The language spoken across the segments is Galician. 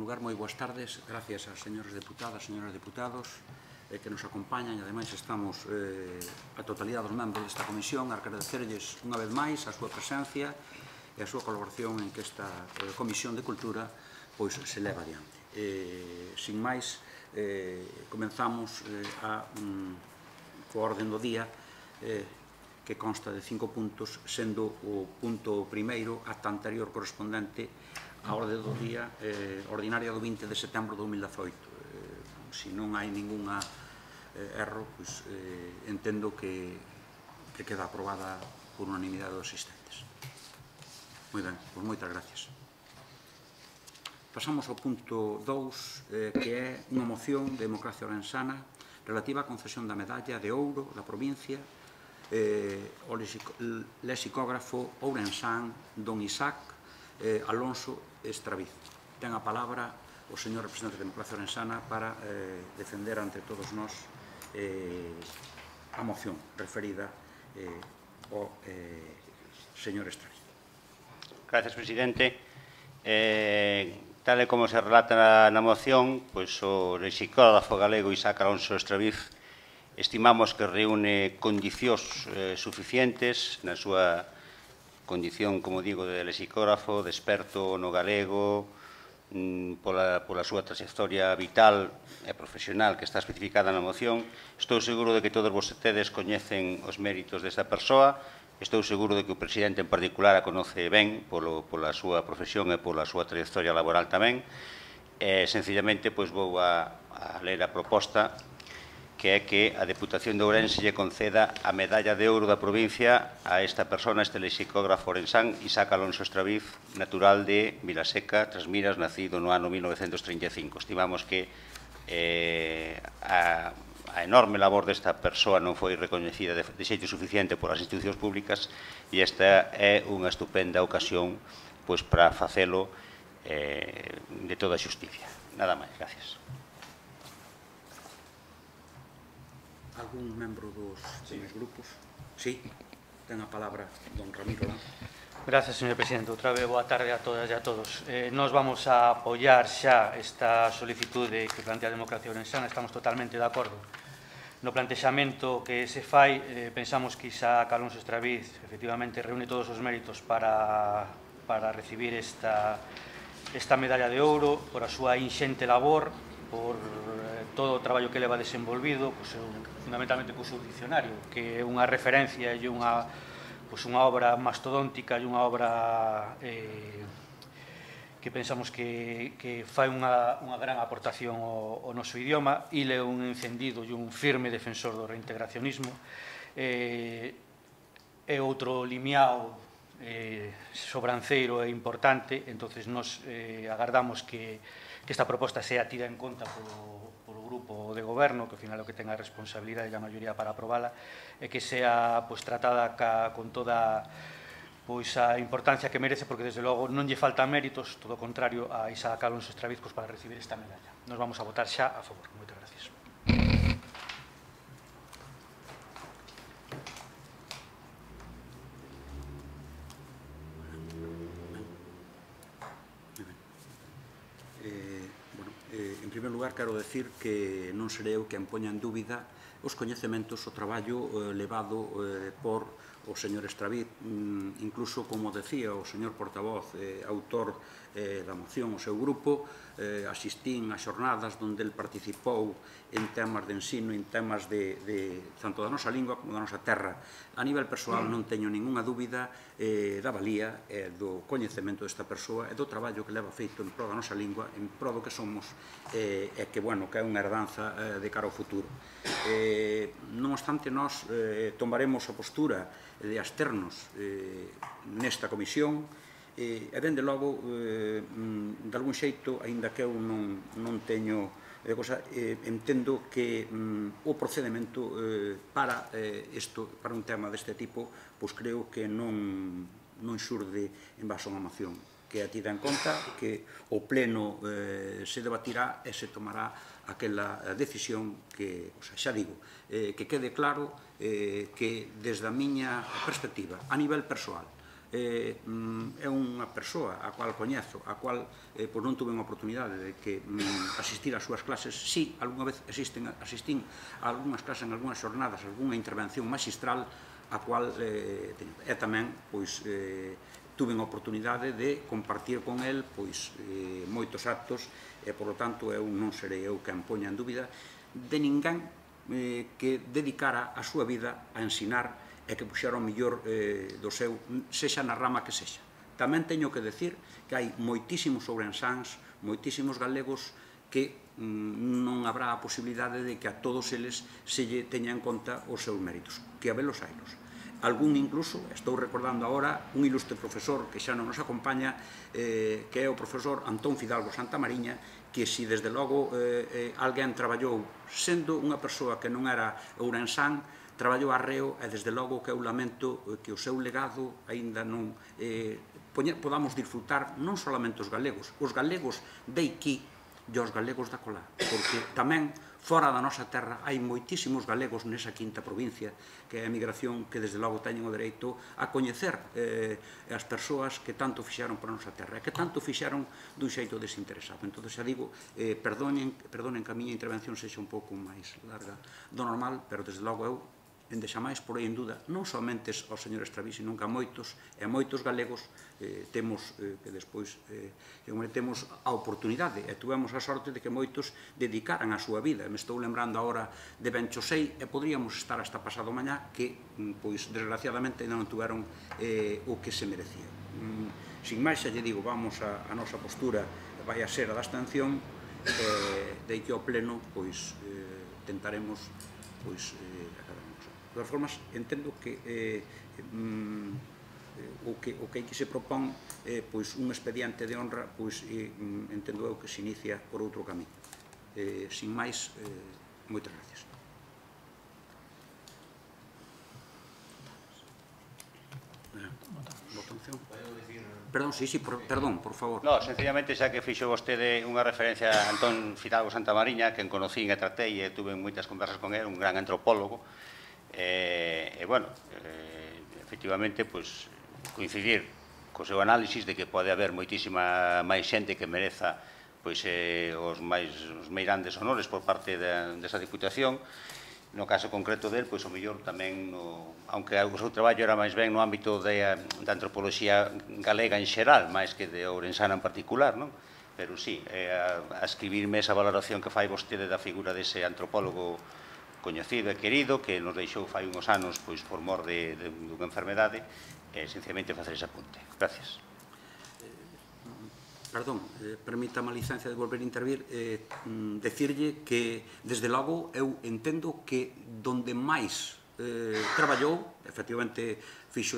lugar, moi boas tardes. Gracias ás señores deputadas, señores deputados que nos acompañan. E, ademais, estamos a totalidade dos membros desta comisión a agradecerlles unha vez máis a súa presencia e a súa colaboración en que esta Comisión de Cultura se leva adiante. Sin máis, comenzamos coa orden do día que consta de 5 puntos, sendo o punto primeiro acta anterior correspondente á orde do día ordinaria do 20 de setembro de 2018. Se non hai ningún erro, entendo que queda aprobada por unanimidade dos asistentes. Moi ben, pois moitas gracias. Pasamos ao punto 2, que é unha moción de Democracia Ourensana relativa á concesión da medalla de ouro da provincia ao lexicógrafo ourensán don Isaac Alonso Estraviz. Ten a palabra o señor representante de Democracia Ourensana para defender ante todos nós a moción referida ao señor Estraviz. Gracias, presidente. Tal e como se relata na moción, o lexicógrafo galego Isaac Alonso Estraviz estimamos que reúne condicións suficientes na súa condición, como digo, de lexicógrafo, de experto no galego, pola súa trayectoria vital e profesional que está especificada na moción. Estou seguro de que todos vostedes coñecen os méritos desta persoa. Estou seguro de que o presidente en particular a conoce ben pola súa profesión e pola súa trayectoria laboral tamén. Sencillamente, vou a ler a proposta, que é que a Deputación de Ourense lle conceda a medalla de ouro da provincia a esta persona, este lexicógrafo ourensán, Isaac Alonso Estraviz, natural de Vilaseca, Trasmiras, nacido no ano 1935. Estimamos que a enorme labor desta persoa non foi recoñecida de xeito suficiente polas institucións públicas e esta é unha estupenda ocasión para facelo de toda a xusticia. Nada máis, gracias. Algún membro dos grupos? Sí, ten a palabra don Ramiro Lanza. Gracias, señor presidente. Outra vez, boa tarde a todas e a todos. Nos vamos a apoiar xa esta solicitude que plantea a Democracia Ourensana. Estamos totalmente de acordo no plantexamento que se fai. Pensamos que Isaac Alonso Estraviz efectivamente reúne todos os méritos para recibir esta medalla de ouro, por a súa inxente labor, por todo o traballo que leva desenvolvido, fundamentalmente co seu diccionario, que é unha referencia e unha obra mastodóntica e unha obra que pensamos que fai unha gran aportación ao noso idioma. Il é un encendido e un firme defensor do reintegracionismo. É outro limiao sobranceiro e importante. Entonces, nos agardamos que esta proposta sea tida en conta polo grupo de goberno, que ao final é o que ten a responsabilidade e a maioría para aprobala, e que sea tratada con toda a importancia que merece, porque desde logo non lle falta méritos, todo o contrario, a Isaac Alonso Estraviz para recibir esta medalla. Nos vamos a votar xa a favor. Moitas gracias. En primeiro lugar, quero decir que non serei eu quen poña en dúbida os coñecementos, o traballo levado por o señor Estraviz. Incluso, como decía o señor portavoz, autor da moción, o seu grupo, asistín a xornadas onde el participou en temas de ensino, en temas tanto da nosa lingua como da nosa terra. A nivel persoal non teño ninguna dúbida da valía e do coñecemento desta persoa e do traballo que leva feito en pro da nosa lingua, en pro do que somos, e que é unha herdanza de cara ao futuro. Non obstante, nós tomaremos a postura de absternos nesta comisión e, dende logo, de algún xeito, aínda que eu non teño cosa, entendo que o procedimento para un tema deste tipo, creo que non xurde en base a unha moción, que é tida en conta, que o pleno se debatirá e se tomará aquela decisión que, xa digo, que quede claro que desde a miña perspectiva, a nivel persoal, é unha persoa a cual coñezo, a cual non tuve unha oportunidade de que asistir ás súas clases. Sí, algunha vez asistín a algunhas clases, en algunhas xornadas, algunha intervención magistral a cual teño. E tamén, pois, tuve a oportunidade de compartir con el moitos actos e, por lo tanto, eu non serei eu quen poña en dúbida de ninguén que dedicara a súa vida a ensinar e que puxera o mellor do seu, sexa na rama que sexa. Tamén teño que decir que hai moitísimos ourensáns, moitísimos galegos que non habrá a posibilidade de que a todos eles se lle teña en conta os seus méritos, que habelos hailos. Algún incluso, estou recordando agora, un ilustre profesor que xa non nos acompaña, que é o profesor Antón Fidalgo Santamariña, que si desde logo alguén traballou sendo unha persoa que non era ourensán, traballou arreo e desde logo que eu lamento que o seu legado aínda non podamos disfrutar non solamente os galegos de aquí e os galegos da colá, porque tamén fora da nosa terra hai moitísimos galegos nesa quinta provincia, que é a emigración, que desde logo teñen o dereito a coñecer as persoas que tanto fixeron para a nosa terra e que tanto fixeron dun xeito desinteresado. Entón, xa digo, perdonen que a miña intervención sexa un pouco máis larga do normal, pero desde logo eu endexamais por aí en duda, non somente ao señor Estraví, sino que a moitos galegos temos que despois temos a oportunidade e tuvemos a sorte de que moitos dedicaran a súa vida. Me estou lembrando agora de Benchosei e podríamos estar hasta pasado mañá que, pois, desgraciadamente, non tuveron o que se merecía. Sin máis, xa lle digo, vamos a nosa postura vai a ser a da abstención, de que ao pleno, pois, tentaremos, pois, de todas formas, entendo que o que aquí se propón un expediente de honra, entendo eu que se inicia por outro camiño. Sin máis, moitas gracias. Votación. Perdón, perdón, por favor. No, sencillamente, xa que fixo vostede unha referencia a Antón Fidalgo Santamariña, que conocín e tratei e tuve moitas conversas con ele, un gran antropólogo. Bueno, efectivamente, coincidir co seu análisis de que pode haber moitísima máis xente que mereza os meirandes honores por parte desa Diputación. No caso concreto del, o mellor tamén, aunque o seu traballo era máis ben no ámbito da antropoloxía galega en xeral, máis que de ourensana en particular, non? Pero sí, a escribirme esa valoración que fai vostede da figura dese antropólogo coñecido e querido, que nos deixou fai uns anos por mor dunha enfermedade, sencillamente facer ese apunte. Gracias. Perdón, permítame a licencia de volver a intervir, decirlle que, desde logo, eu entendo que donde máis traballou, efectivamente,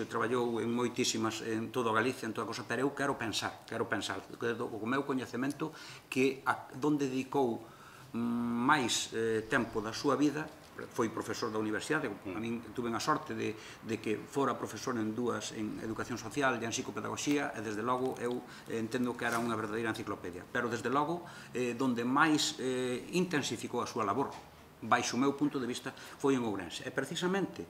traballou en moitísimas, en toda Galicia, en toda cosa, pero eu quero pensar, o meu coñecemento, que onde dedicou máis tempo da súa vida, foi profesor da universidade, a min tuve a sorte de que fora profesor en dúas, en educación social e en psicopedagogía, e desde logo eu entendo que era unha verdadeira enciclopedia, pero desde logo donde máis intensificou a súa labor, baixo o meu punto de vista, foi en Ourense, e precisamente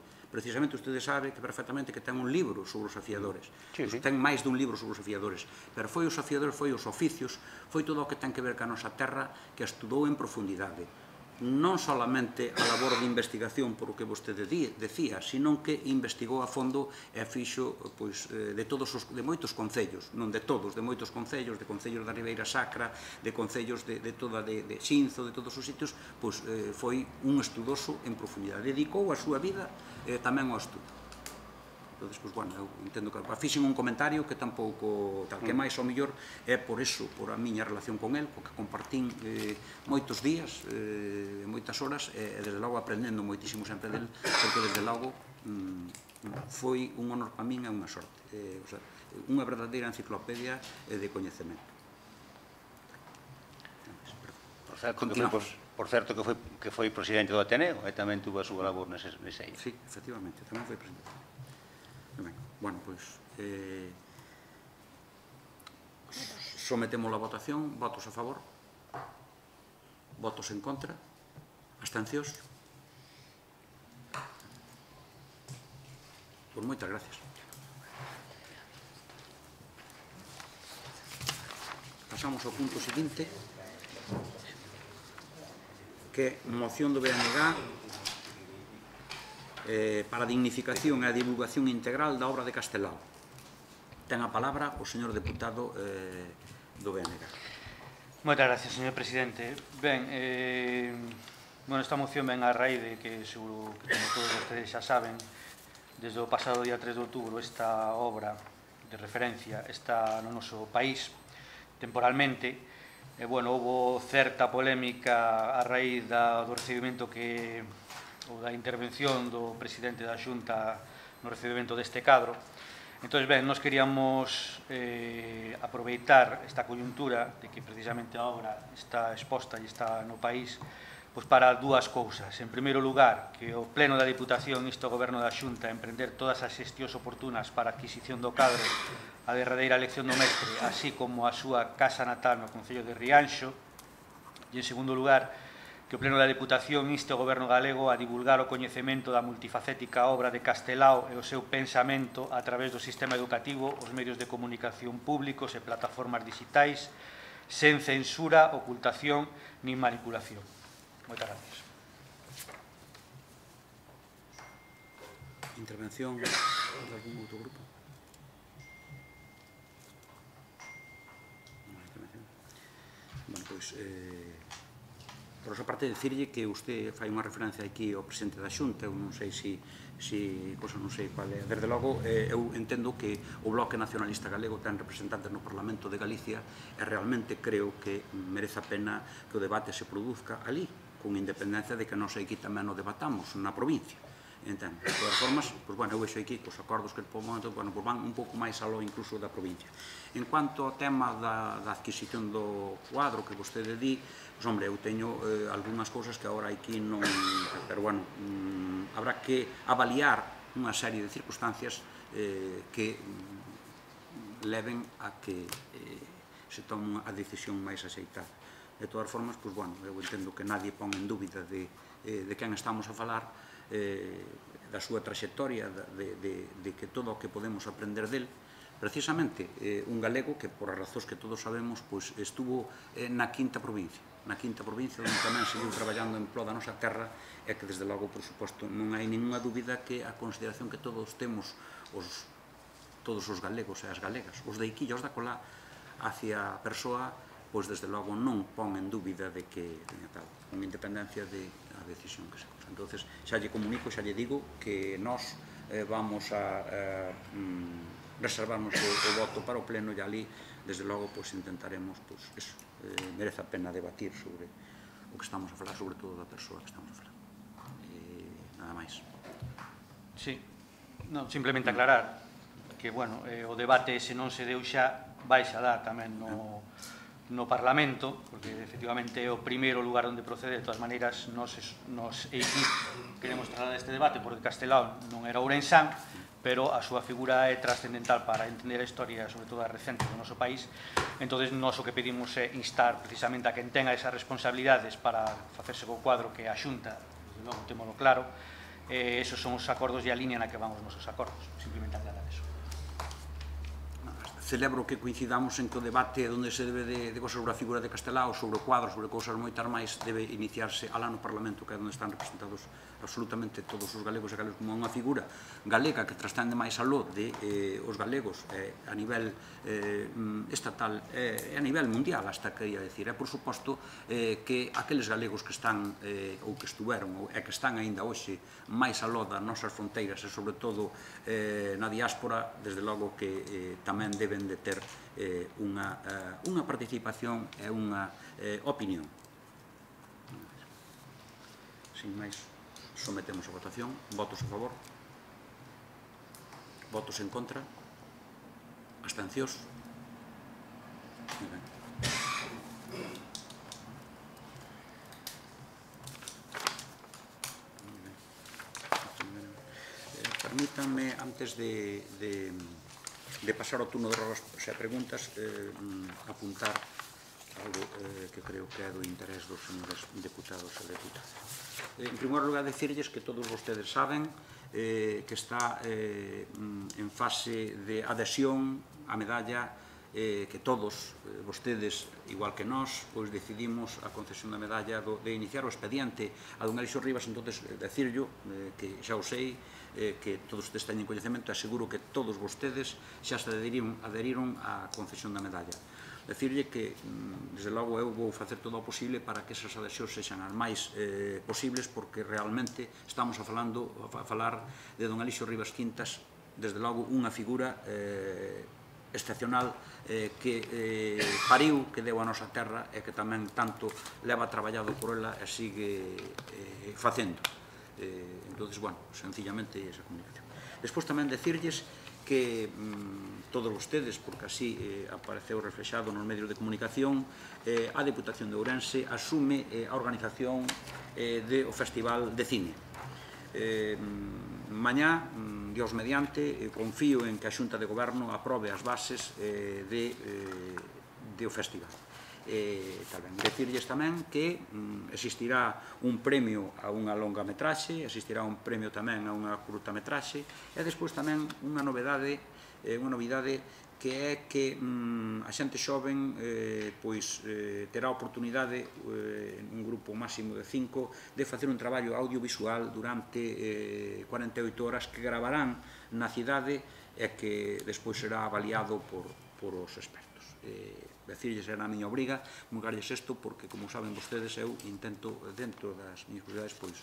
ustedes sabe que perfectamente que ten un libro sobre os afiadores, ten máis dun libro sobre os afiadores, pero foi os afiadores, foi os oficios, foi todo o que ten que ver ca nosa terra, que estudou en profundidade, non solamente a labor de investigación por o que vostede decía, sino que investigou a fondo e fixo de moitos concellos, non de todos, de moitos concellos, de concellos da Ribeira Sacra, de concellos de Xinzo, de todos os sitios, foi un estudoso en profundidade. Dedicou a súa vida tamén ao estudo. Entón, bueno, eu entendo que fixen un comentario que tampouco tal, que máis ao mellor é por eso, por a miña relación con el, porque compartín moitos días, moitas horas, e desde logo aprendendo moitísimo sempre del, porque desde logo foi un honor para min e unha sorte, unha verdadeira enciclopedia de coñecemento. Por certo que foi presidente do Ateneo e tamén tuvo a súa labor nese aí. Sí, efectivamente, tamén foi presidente. Bueno, pois sometemos a votación, votos a favor, votos en contra, abstencións. Pois moitas gracias. pasamos ao punto seguinte, que é moción do BNG para a dignificación e a divulgación integral da obra de Castelao. Ten a palabra o señor deputado do BNG. Moitas gracias, señor presidente. Ben, esta moción ven a raíz de que, seguro que como todos vostedes xa saben, desde o pasado día 3 de outubro esta obra de referencia está no noso país temporalmente. Houve certa polémica a raíz do recibimento ou da intervención do presidente da Xunta no recibimento deste cadro. Entón, ben, nós queríamos aproveitar esta coyuntura de que precisamente a obra está exposta e está no país para dúas cousas. En primeiro lugar, que o Pleno da Diputación inste ao Goberno da Xunta a emprender todas as xestións oportunas para a adquisición do cadro, a derradeira elección do mestre, así como a súa casa natal no Concello de Rianxo. E, en segundo lugar, que o Pleno da Diputación inste ao Goberno galego a divulgar o coñecemento da multifacética obra de Castelao e o seu pensamento a través do sistema educativo, os medios de comunicación públicos e plataformas digitais, sen censura, ocultación nin manipulación. Moitas gracias. Intervención de algún outro grupo? Bueno, pois, por outra parte, dicirlle que usted fai unha referencia aquí ao presidente da Xunta, eu non sei non sei qual é. Desde logo, eu entendo que o Bloque Nacionalista Galego ten representantes no Parlamento de Galicia e realmente creo que merece a pena que o debate se produzca ali, con independencia de que nós aquí tamén o debatamos na provincia. Entendo. De todas formas, eu vexo aquí que os acordos que por momento van un pouco máis aló incluso da provincia. En cuanto ao tema da adquisición do cuadro que vostede di, eu teño algunhas cousas que agora aquí non... Pero, habrá que avaliar unha serie de circunstancias que leven a que se tome a decisión máis aceitada. De todas formas, eu entendo que nadie pon en dúbida de quen estamos a falar, da súa trayectoria, de que todo o que podemos aprender del. Precisamente, un galego que, por as razóns que todos sabemos, estuvo na quinta provincia, onde tamén seguiu traballando en prol da nosa terra, e que, desde logo, por suposto, non hai ninguna dúbida que a consideración que todos temos, todos os galegos e as galegas, os de aquí e os da colá, hacia a persoa, desde logo non pon en dúbida de que teña tal, con independencia da decisión que se cosa. Entón, xa lle comunico, xa lle digo que nós vamos a reservarnos o voto para o pleno e ali, desde logo, intentaremos, merece a pena debatir sobre o que estamos a falar, sobre todo da persoa que estamos a falar. Nada máis. Sí, simplemente aclarar que, o debate se non se deu xa, vai xa dar tamén no Parlamento, porque efectivamente é o primeiro lugar onde procede. De todas maneiras, nos queremos trasladar este debate porque Castelao non era Ourensán, pero a súa figura é trascendental para entender a historia, sobre todo a recente do noso país. Entón, nós o que pedimos é instar precisamente a quen tenga esas responsabilidades para facerse co cuadro que a Xunta, desde logo, témolo claro, esos son os acordos e a línea na que van os nosos acordos. Simplemente aclarar eso. Celebro que coincidamos en que o debate onde se debe de sobre a figura de Castelao, sobre o cuadro, sobre cousas moitas máis, debe iniciarse alá no Parlamento, que é onde están representados absolutamente todos os galegos e galegos, como unha figura galega que trascende máis aló de os galegos a nivel estatal e a nivel mundial, hasta quería decir. É, por suposto, que aqueles galegos que están ou que estuveron e que están aínda hoxe máis aló das nosas fronteiras e, sobre todo, na diáspora, desde logo que tamén deben de ter unha participación e unha opinión. Sin máis, sometemos a votación. Votos a favor? Votos en contra? Abstencións? Permítanme, antes de pasar ao turno de preguntas, apuntar algo que creo que é do interés dos señores deputados e deputadas. En primeiro lugar, decirles que todos vostedes saben que está en fase de adhesión a medalla que todos vostedes, igual que nós, pois decidimos a concesión da medalla de iniciar o expediente a don Alixo Rivas. Entonces, decirlo, que xa o sei, que todos ustedes teñen coñecemento, aseguro que todos vostedes xa se adheriron á concesión da medalla. Decirlle que, desde logo, eu vou facer todo o posible para que esas adhesións sexan as máis posibles, porque realmente estamos a falar de don Alixo Rivas Quintas, desde logo unha figura excepcional que pariu, que deu a nosa terra e que tamén tanto leva traballado por ela e sigue facendo. Entón, bueno, sencillamente esa comunicación. Despois tamén decirlles que todos vostedes, porque así apareceu reflexado nos medios de comunicación, a Deputación de Ourense asume a organización do Festival de Cine. Mañá, Dios mediante, confío en que a Xunta de Goberno aprobe as bases do festival. Decirlles tamén que existirá un premio a unha longa metraxe, existirá un premio tamén a unha curta metraxe, e despois tamén unha novidade que é que a xente xoven terá a oportunidade, un grupo máximo de 5, de facer un traballo audiovisual durante 48 horas que gravarán na cidade e que despois será avaliado por os expertos. Decirlles era a miña obriga comunicarlles isto, porque, como saben vostedes, eu intento, dentro das miñas posibilidades, pois,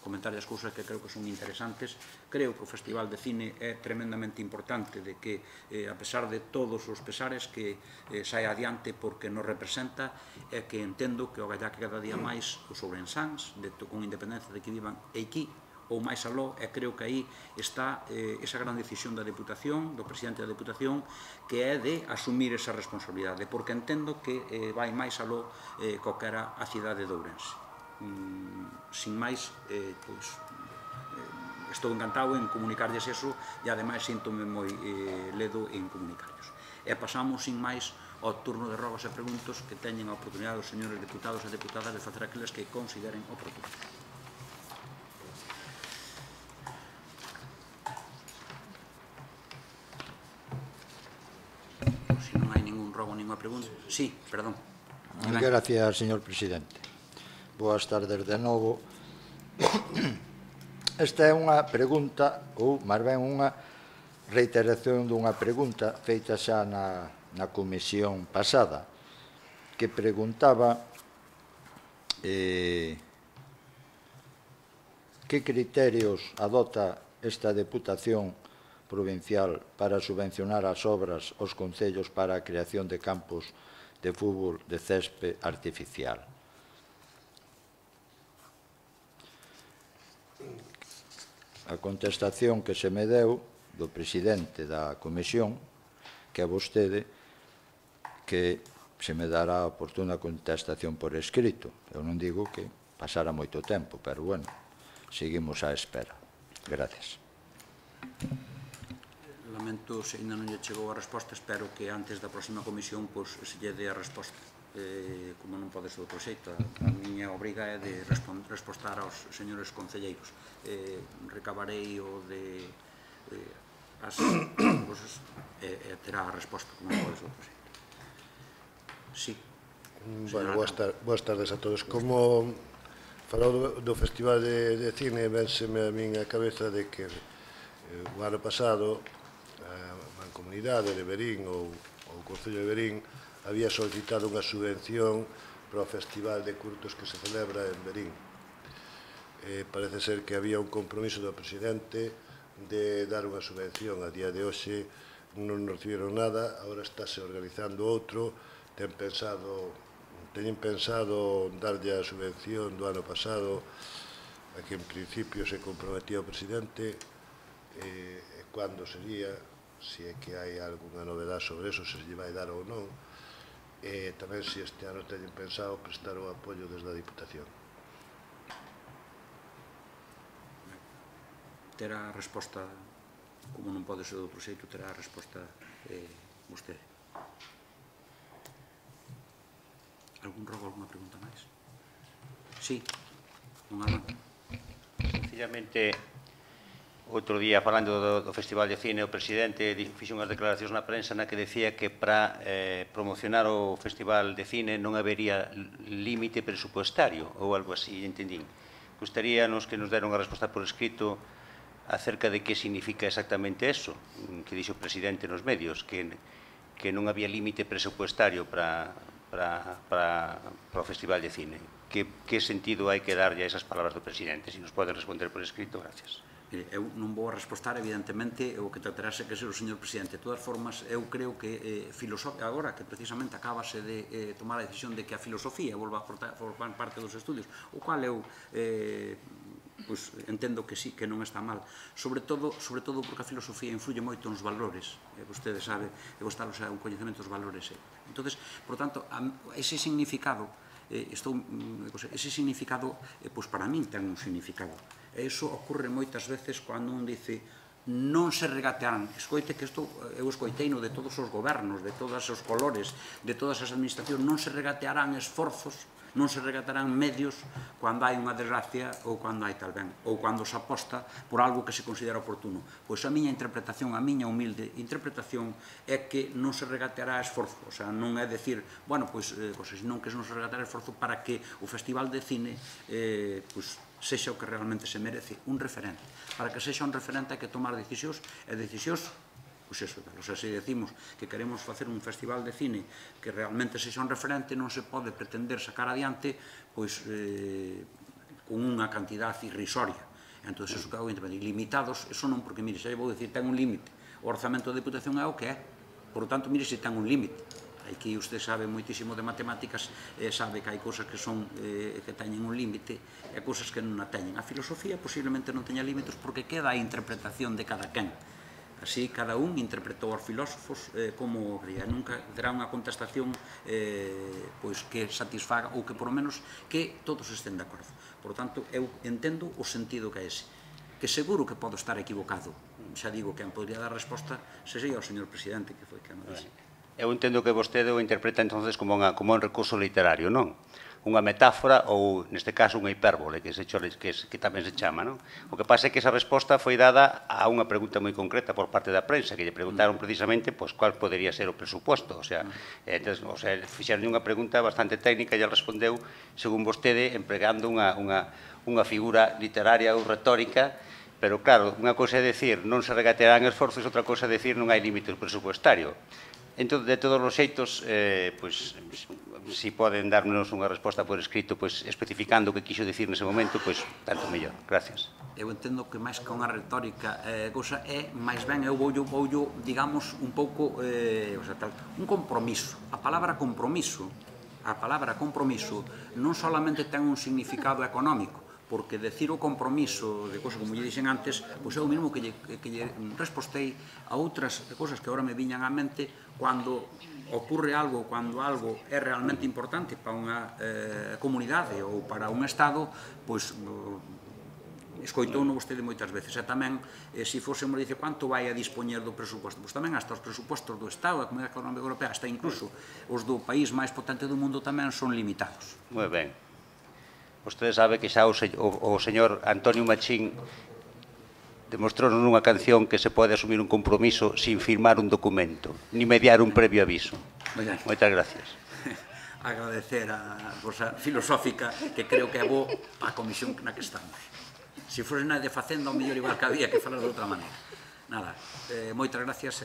comentar as cousas que creo que son interesantes. Creo que o Festival de Cine é tremendamente importante, de que, a pesar de todos os pesares, que saia adiante porque nos representa, e que entendo que o gallá que cada día máis os ourensáns, con independencia de que vivan aquí ou máis aló, e creo que aí está esa gran decisión da Deputación, do presidente da Deputación, que é de asumir esa responsabilidade, porque entendo que vai máis aló calquera a cidade de Ourense. Sin máis, estou encantado en comunicarlles eso, e ademais síntome moi ledo en comunicarlles. E pasamos, sin máis, ao turno de rogas e preguntos que teñen a oportunidade os señores deputados e deputadas de facer aqueles que consideren oportunos. Se non hai ningún rogo, ninguna pregunta. Sí, perdón. Gracias, señor presidente. Boas tardes de novo. Esta é unha pregunta, ou máis ben unha reiteración dunha pregunta feita xa na comisión pasada, que preguntaba que criterios adopta esta Deputación Provincial para subvencionar as obras aos concellos para a creación de campos de fútbol de césped artificial. A contestación que se me deu do presidente da comisión, que é vostede, que se me dará a oportuna contestación por escrito. Eu non digo que pasara moito tempo, pero, bueno, seguimos á espera. Gracias. Lamento se ainda non lle chegou a resposta, espero que antes da próxima comisión se lle dé a resposta. Como non pode ser outro xeito, a miña obriga é de respostar aos señores concelleiros. Recabarei o de as cousas e terá a resposta, como non pode ser outro xeito. Sí. Bueno, boas tardes a todos. Como falou do Festival de Cine, vénseme a min a cabeza de que o ano pasado a Mancomunidade de Verín ou o Concello de Verín había solicitado unha subvención para o Festival de Curtos que se celebra en Verín. Parece ser que había un compromiso do presidente de dar unha subvención. A día de hoxe non recibiron nada, agora estáse organizando outro. Teñen pensado darlle a subvención do ano pasado, a que en principio se comprometía o presidente, cando sería, se é que hai algunha novedade sobre eso, se lle vai dar ou non. Tamén se este ano teñen pensado prestar o apoio desde a Diputación. Terá a resposta, como non pode ser de outro xeito, terá a resposta vostede. Algún rogo, alguna pregunta máis? Sí, non habrá. Sencillamente outro día, falando do Festival de Cine, o presidente fixo unhas declaracións na prensa na que decía que para promocionar o Festival de Cine non habería límite presupuestario ou algo así, entendín. Gustaríanos que nos dera unha resposta por escrito acerca de que significa exactamente eso que dixo o presidente nos medios, que non había límite presupuestario para o Festival de Cine. Que sentido hai que darlle a esas palabras do presidente? Se nos poden responder por escrito, gracias. Eu non vou respostar, evidentemente, o que tratará que ser o señor presidente. De todas formas, eu creo que agora que precisamente acabase de tomar a decisión de que a filosofía volva a formar parte dos estudios, o cual eu entendo que sí, que non está mal, sobre todo porque a filosofía influye moito nos valores, vostede sabe, un coñecemento dos valores. Entón, por tanto, ese significado, para min ten un significado. E iso ocorre moitas veces cando un dice non se regatearán. Escoite que isto, eu escoiteino de todos os gobernos, de todos os colores, de todas as administracións, non se regatearán esforzos, non se regatearán medios cando hai unha desgracia ou cando hai tal ben, ou cando se aposta por algo que se considera oportuno. Pois a miña interpretación, a miña humilde interpretación é que non se regateará esforzo, o sea, non é decir, bueno, pois non que non se regateará esforzo para que o Festival de Cine sexa o que realmente se merece, un referente. Para que sexa un referente hai que tomar decisións, e decisións, pois eso, o sea, se decimos que queremos facer un festival de cine que realmente sexa un referente, non se pode pretender sacar adiante pois con unha cantidad irrisoria. Entón, eso que hago limitados, eso non, porque, mire, xa vou dicir, ten un límite. O orzamento da Deputación é o que é. Por lo tanto, mire, se ten un límite. Aquí usted sabe moitísimo de matemáticas, sabe que hai cousas que teñen un límite e cousas que non a teñen. A filosofía posiblemente non teña límites porque queda a interpretación de cada quen. Así, cada un interpretou aos filósofos como cría. Nunca terá unha contestación que satisfaga ou que, por lo menos, que todos estén de acordo. Por tanto, eu entendo o sentido que é ese. Que seguro que podo estar equivocado. Xa digo que podría dar resposta se sería o señor presidente que foi que me dixo. Eu entendo que vostede o interpreta entonces como un recurso literario, non? Unha metáfora ou, neste caso, unha hipérbole, que tamén se chama, non? O que pasa é que esa resposta foi dada a unha pregunta moi concreta por parte da prensa, que lle preguntaron precisamente cuál podería ser o presuposto. O sea, fixeron unha pregunta bastante técnica e lle respondeu, según vostede, empregando unha figura literaria ou retórica. Pero, claro, unha cousa é dicir non se regatearán esforzos, outra cousa é dicir non hai límite presupuestario. Entón, de todos os xeitos, se poden darnos unha resposta por escrito, especificando o que quixo dicir nese momento, tanto mellor. Gracias. Eu entendo que máis que unha retórica cousa é, máis ben, eu voulle, digamos, un pouco, un compromiso. A palabra compromiso non solamente ten un significado económico, porque decir o compromiso de cousas, como lle dixen antes, pois é o mesmo que lle respostei a outras cousas que agora me viñan á mente cando ocurre algo, cando algo é realmente importante para unha comunidade ou para un Estado, pois escoitouno vostede moitas veces. E tamén, se fósemos dice quanto vai a dispoñer do presuposto, pois tamén hasta os presupostos do Estado, da Comunidade Económica Europea, hasta incluso os do país máis potente do mundo tamén son limitados. Moi ben. Vostede sabe que xa o señor Antonio Machín demostrou nunha canción que se pode asumir un compromiso sin firmar un documento, ni mediar un previo aviso. Moitas gracias. Agradecer a cosa filosófica que creo que é bo a comisión na que estamos. Se fose na de Facenda, o mellor igual que había que falar de outra maneira. Nada, moitas gracias.